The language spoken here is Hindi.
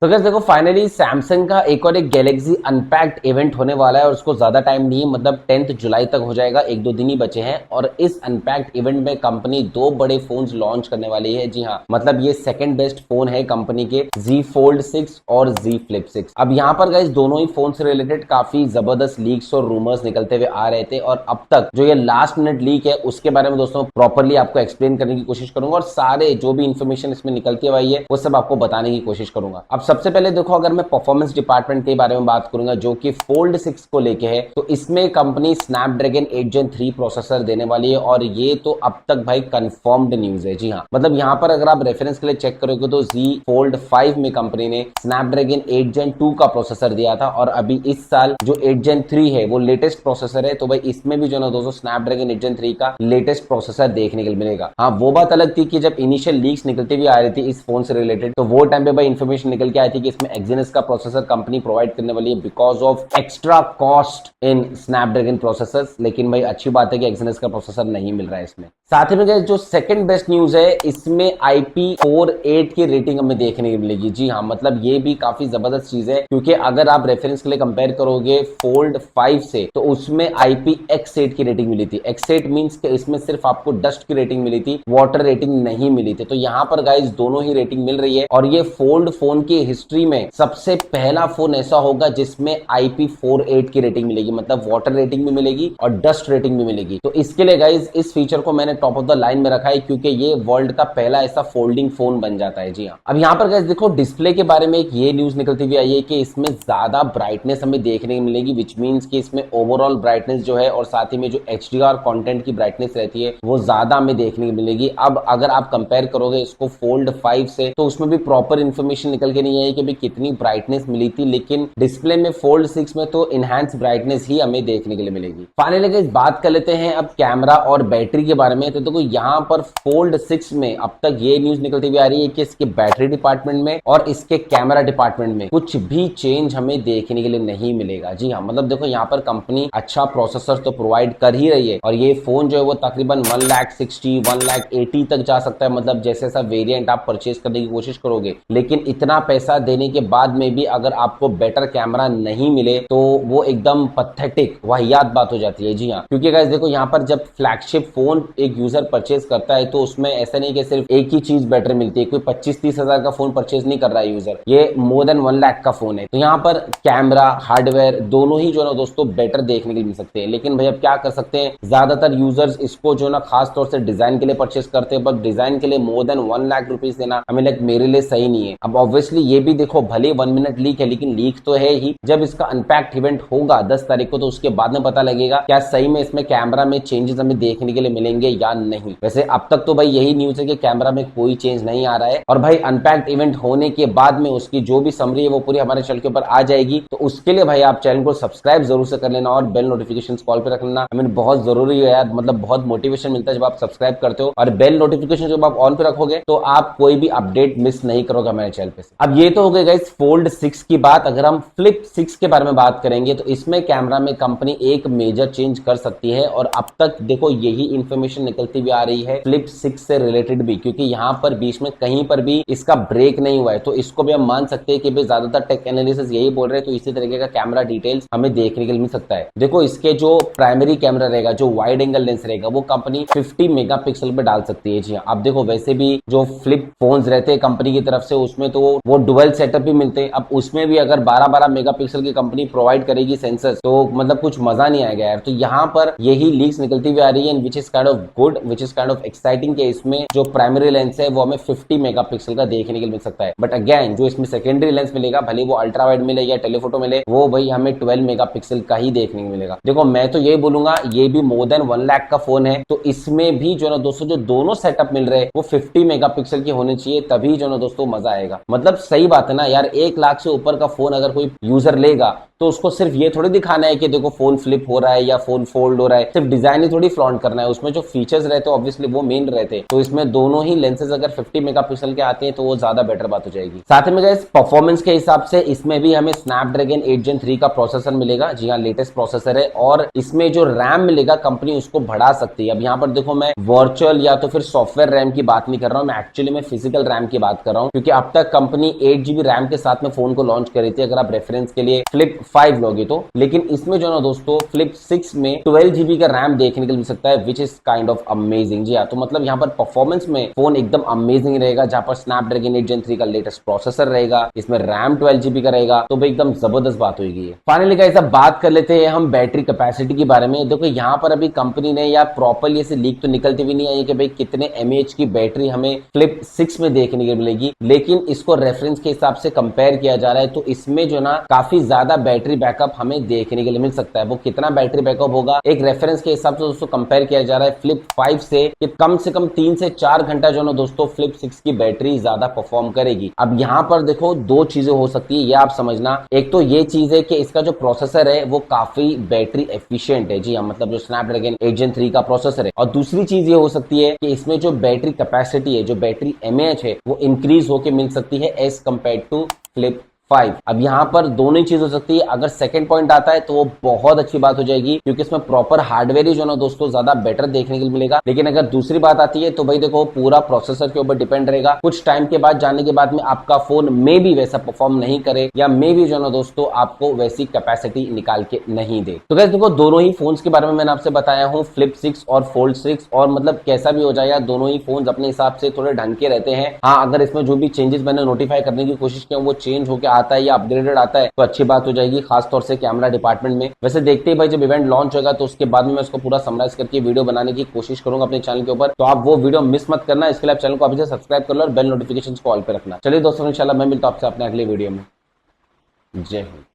तो guys देखो फाइनली सैमसंग का एक और एक गैलेक्सी अनपैक्ड इवेंट होने वाला है और उसको ज्यादा टाइम नहीं है, मतलब 10 जुलाई तक हो जाएगा, एक दो दिन ही बचे हैं। और इस अनपैक्ड इवेंट में कंपनी दो बड़े फोन्स लॉन्च करने वाली है। जी हाँ, मतलब ये सेकंड बेस्ट फोन है कंपनी के, Z Fold 6 और Z Flip 6। अब यहाँ पर गाइस दोनों ही फोन से रिलेटेड काफी जबरदस्त लीक्स और रूमर्स निकलते हुए आ रहे थे, और अब तक जो ये लास्ट मिनट लीक है उसके बारे में दोस्तों प्रॉपरली आपको एक्सप्लेन करने की कोशिश करूंगा, और सारे जो भी इन्फॉर्मेशन इसमें निकलती हुई है वो सब आपको बताने की कोशिश करूंगा। अब सबसे पहले देखो, अगर मैं परफॉर्मेंस डिपार्टमेंट के बारे में बात करूंगा जो कि फोल्ड 6 को लेके है, तो इसमें कंपनी स्नैपड्रैगन 8 Gen 3 प्रोसेसर देने वाली है, और ये तो अब तक भाई कंफर्म्ड न्यूज है। जी हाँ, मतलब यहां पर अगर आप रेफरेंस के लिए चेक करोगे तो Z Fold 5 में कंपनी ने स्नैपड्रैगन 8 Gen 2 का प्रोसेसर दिया था, और अभी इस साल जो 8 Gen 3 है वो लेटेस्ट प्रोसेसर है। तो भाई इसमें भी जो ना दोस्तों स्नैपड्रैगन 8 Gen 3 का लेटेस्ट प्रोसेसर देखने के लिए मिलेगा। हाँ, वो बात अलग थी कि जब इनिशियल लीक्स निकलती हुई आ रही थी इस फोन से रिलेटेड, तो वो टाइम पे भाई इन्फॉर्मेशन निकल के आई थी कि इसमें एक्सिनस का प्रोसेसर कंपनी प्रोवाइड करने वाली है because of extra cost in Snapdragon processors. लेकिन भाई अच्छी बात है कि एक्सिनस का प्रोसेसर नहीं मिल रहा है इसमें। साथ ही में जो सेकंड बेस्ट न्यूज है, इसमें IP48 की रेटिंग हमें देखने को मिलेगी। जी हाँ, मतलब ये भी काफी जबरदस्त चीज है, क्योंकि अगर आप रेफरेंस के लिए कंपेयर करोगे फोल्ड 5 से, तो उसमें IPX8 की रेटिंग मिली थी। X8 मींस कि इसमें सिर्फ आपको डस्ट की रेटिंग मिली थी, वाटर रेटिंग नहीं मिली थी। तो यहाँ पर गाइस दोनों ही रेटिंग मिल रही है, और ये फोल्ड फोन की हिस्ट्री में सबसे पहला फोन ऐसा होगा जिसमें IP48 की रेटिंग मिलेगी, मतलब वाटर रेटिंग भी मिलेगी और डस्ट रेटिंग भी मिलेगी। तो इसके लिए गाइस इस फीचर को मैंने टॉप ऑफ द लाइन में रखा है, क्योंकि ये वर्ल्ड का पहला ऐसा फोल्डिंग फोन बन जाता है। जी हाँ, अब यहाँ पर गाइस देखो डिस्प्ले के बारे में एक ये न्यूज निकलती हुई आई है कि इसमें ज्यादा ब्राइटनेस हमें देखने को मिलेगी, विच मीन्स कि इसमें ओवरऑल ब्राइटनेस जो है और साथ ही में जो HDR कंटेंट की ब्राइटनेस रहती है वो ज्यादा हमें देखने को मिलेगी। अब अगर आप कंपेयर करोगे इसको फोल्ड 5 से, तो उसमें भी प्रॉपर इंफॉर्मेशन निकल के नहीं आई कि कितनी ब्राइटनेस मिली थी, लेकिन डिस्प्ले में फोल्ड 6 में तो इनहैंस ब्राइटनेस ही हमें देखने के लिए मिलेगी। फाइनली गाइस बात कर लेते हैं अब कैमरा और बैटरी के बारे में। तो देखो यहाँ पर फोल्ड 6 में अब तक ये न्यूज निकलती हुई आ रही है कि इसके बैटरी डिपार्टमेंट में और इसके कैमरा डिपार्टमेंट में कुछ भी चेंज हमें देखने के लिए नहीं मिलेगा। जी हाँ, मतलब देखो यहाँ पर कंपनी अच्छा प्रोसेसर तो प्रोवाइड कर ही रही है, और ये फोन जो है वो तकरीबन 1,60,000 1,80,000 तक जा सकता है, मतलब जैसे जैसा वेरिएंट आप परचेज करने की कोशिश करोगे। लेकिन इतना पैसा देने के बाद में भी अगर आपको बेटर कैमरा नहीं मिले तो वो एकदम पथेटिक वाहियात बात हो जाती है। जी हाँ, क्योंकि गाइस देखो यहाँ पर जब फ्लैगशिप फोन एक यूजर परचेज करता है तो उसमें ऐसा नहीं कि सिर्फ एक ही चीज बेटर मिलती है। कोई 25-30 हजार का फोन परचेज नहीं कर रहा है यूजर, ये मोर देन 1 लाख का फोन है। तो यहाँ पर कैमरा हार्डवेयर दोनों ही जो ना दोस्तों बेटर देखने के लिए मिल सकते हैं। लेकिन भाई अब क्या कर सकते हैं, ज्यादातर यूजर्स इसको जो ना खास तौर से डिजाइन के लिए परचेज करते हैं, बट डिजाइन के लिए मोर देन 1 लाख रुपीज देना हमें लाइक मेरे लिए सही नहीं है। अब ऑब्वियसली ये भी देखो भले 1 मिनट लीक है, लेकिन लीक तो है ही। जब इसका अनपैक्ड इवेंट होगा 10 तारीख को, तो उसके बाद में पता लगेगा क्या सही में इसमें कैमरा में चेंजेस हमें देखने के लिए मिलेंगे या नहीं। वैसे अब तक तो भाई यही न्यूज है कि कैमरा में कोई चेंज नहीं आ रहा है, और भाई अनपैक्ड इवेंट होने के बाद में उसकी जो भी समरी है वो पूरी हमारे चैनल के ऊपर आ जाएगी। तो उसके लिए भाई आप चैनल को सब्सक्राइब जरूर से कर लेना और बेल नोटिफिकेशन कॉल पे रख लेना। हमें बहुत जरूरी है यार, मतलब बहुत मोटिवेशन मिलता है जब आप सब्सक्राइब करते हो, और बेल नोटिफिकेशन जब आप ऑन पे रखोगे तो आप कोई भी अपडेट मिस नहीं करोगे हमारे चैनल पे से। अब ये तो हो गई गाइस फोल्ड 6 की बात। अगर हम फ्लिप 6 के बारे में बात करेंगे तो इसमें कैमरा में कंपनी एक मेजर चेंज कर सकती है, और अब तक देखो यही इंफॉर्मेशन निकलती हुई आ रही है फ्लिप 6 से रिलेटेड भी, क्योंकि यहाँ पर बीच में कहीं पर भी इसका ब्रेक नहीं हुआ है। तो इसको भी हम मान सकते हैं कि भाई ज्यादातर टेक एनालिसिस यही बोल रहे हैं, तो इसी तरीके का कैमरा डिटेल्स हमें देखने के लिए मिल सकता है। देखो इसके जो प्राइमरी कैमरा रहेगा, जो वाइड एंगल लेंस रहेगा, वो कंपनी 50 मेगापिक्सल पे डाल सकती है। जी हाँ, अब देखो वैसे भी जो फ्लिप फोन्स रहते हैं कंपनी की तरफ से उसमें तो वो डुअल सेटअप भी मिलते हैं। अब उसमें भी अगर 12-12 मेगापिक्सल की कंपनी प्रोवाइड करेगी सेंसर्स, तो मतलब कुछ मजा नहीं आएगा यार। तो यहाँ पर यही लीक्स निकलती हुई आ रही है, which is kind of good, which is kind of exciting कि इसमें जो प्राइमरी लेंस है वो हमें 50 मेगापिक्सल का देखने के लिए मिल सकता है। बट अगेन जो इसमें सेकेंडरी लेंस मिलेगा, भले वो अल्ट्रा वाइड मिले या टेलीफोटो मिले, वो भाई हमें 12 मेगापिक्सल का ही देखने को मिलेगा। देखो मैं तो ये बोलूंगा ये भी मोर देन 1 लाख का फोन है, तो इसमें भी जो ना दोस्तों जो दोनों सेटअप मिल रहे हैं वो 50 मेगापिक्सल की होने चाहिए, तभी जो ना दोस्तों मजा आएगा। मतलब सही बात है ना यार, 1 लाख से ऊपर का फोन अगर कोई यूजर लेगा तो उसको सिर्फ ये थोड़ी दिखाना है कि देखो फोन फ्लिप हो रहा है या फोन फोल्ड हो रहा है, सिर्फ डिजाइन ही थोड़ी फ्लॉन्ट करना है। उसमें जो फीचर्स रहते हैं ऑब्वियसली वो मेन रहते हैं। तो इसमें दोनों ही लेंसेज अगर 50 मेगापिक्सल के आते हैं तो वो ज्यादा बेटर बात हो जाएगी। साथ में गाइस परफॉर्मेंस के हिसाब से इसमें भी हमें स्नैपड्रैगन 8 Gen 3 का प्रोसेसर मिलेगा। जी हाँ, लेटेस्ट प्रोसेसर है, और इसमें जो रैम मिलेगा कंपनी उसको बढ़ा सकती है। अब यहाँ पर देखो मैं वर्चुअल या तो फिर सॉफ्टवेयर रैम की बात नहीं कर रहा हूँ, मैं एक्चुअली में फिजिकल रैम की बात कर रहा हूँ, क्योंकि अब तक कंपनी 8 GB रैम के साथ में फोन को लॉन्च कर रही थी, अगर आप रेफरेंस के लिए फ्लिप 5 लोगे तो। लेकिन इसमें जो ना दोस्तों फ्लिप 6 में 12 GB का रैम देखने को मिल सकता है, which is kind of amazing. जी हाँ, तो मतलब यहाँ पर परफॉर्मेंस में फोन एकदम अमेजिंग रहेगा, जहां पर स्नैपड्रैगन 8 Gen 3 का लेटेस्ट प्रोसेसर रहेगा, इसमें रैम 12 GB का रहेगा, तो भाई एकदम जबरदस्त बात होगी। फाइनली गाइस अब बात कर लेते हैं हम बैटरी कैपेसिटी के बारे में। देखो यहाँ पर अभी कंपनी ने या प्रॉपरली ऐसे लीक तो निकलती भी नहीं आई कि भाई कितने mAh की बैटरी हमें फ्लिप 6 में देखने को मिलेगी, लेकिन इसको रेफरेंस के हिसाब से कंपेयर किया जा रहा है, तो इसमें जो ना काफी ज्यादा बैटरी बैकअप हमें देखने के लिए मिल सकता है। वो कितना बैटरी बैकअप होगा एक रेफरेंस के हिसाब से दोस्तों कंपेयर किया जा रहा है फ्लिप 5 से कम 3 से 4 घंटा जो ना दोस्तों फ्लिप 6 की बैटरी ज्यादा परफॉर्म करेगी। अब यहाँ पर देखो दो चीजें हो सकती है, ये आप समझना। एक तो ये चीज है कि इसका जो प्रोसेसर है वो काफी बैटरी एफिशिएंट है, जी हाँ, मतलब जो स्नैपड्रैगन 8 Gen 3 का प्रोसेसर है। और दूसरी चीज ये हो सकती है कि इसमें जो बैटरी कैपेसिटी है, जो बैटरी mAh है, वो इंक्रीज होकर मिल सकती है एज कंपेयर टू फ्लिप 5। अब यहाँ पर दोनों ही चीज हो सकती है। अगर सेकंड पॉइंट आता है तो वो बहुत अच्छी बात हो जाएगी, क्योंकि इसमें प्रॉपर हार्डवेयर ही जो ना दोस्तों ज्यादा बेटर देखने को मिलेगा। लेकिन अगर दूसरी बात आती है तो भाई देखो पूरा प्रोसेसर के ऊपर डिपेंड रहेगा। कुछ टाइम के बाद जाने के बाद में आपका फोन में भी वैसा परफॉर्म नहीं करे, या मे भी जो ना दोस्तों आपको वैसी कैपेसिटी निकाल के नहीं दे। तो गाइस देखो दोनों ही फोन के बारे में मैंने आपसे बताया हूँ, फ्लिप 6 और फोल्ड 6, और मतलब कैसा भी हो जाएगा दोनों ही फोन अपने हिसाब से थोड़े ढंग के रहते हैं। हाँ, अगर इसमें जो भी चेंजेस मैंने नोटिफाई करने की कोशिश की वो चेंज होकर आता है या अपग्रेडेड आता है तो अच्छी बात हो जाएगी, खासतौर से कैमरा डिपार्टमेंट में। वैसे देखते ही भाई जब इवेंट लॉन्च होगा तो उसके बाद में मैं उसको पूरा समराइज करके वीडियो बनाने की कोशिश करूंगा अपने चैनल के ऊपर, तो आप वो वीडियो मिस मत करना। इसके लिए आप चैनल को अभी से सब्सक्राइब कर लो और बेल नोटिफिकेशन को ऑल पे रखना। चलिए दोस्तों, इंशाल्लाह मैं मिलता हूं आपसे अपने अगले वीडियो में। जय हिंद।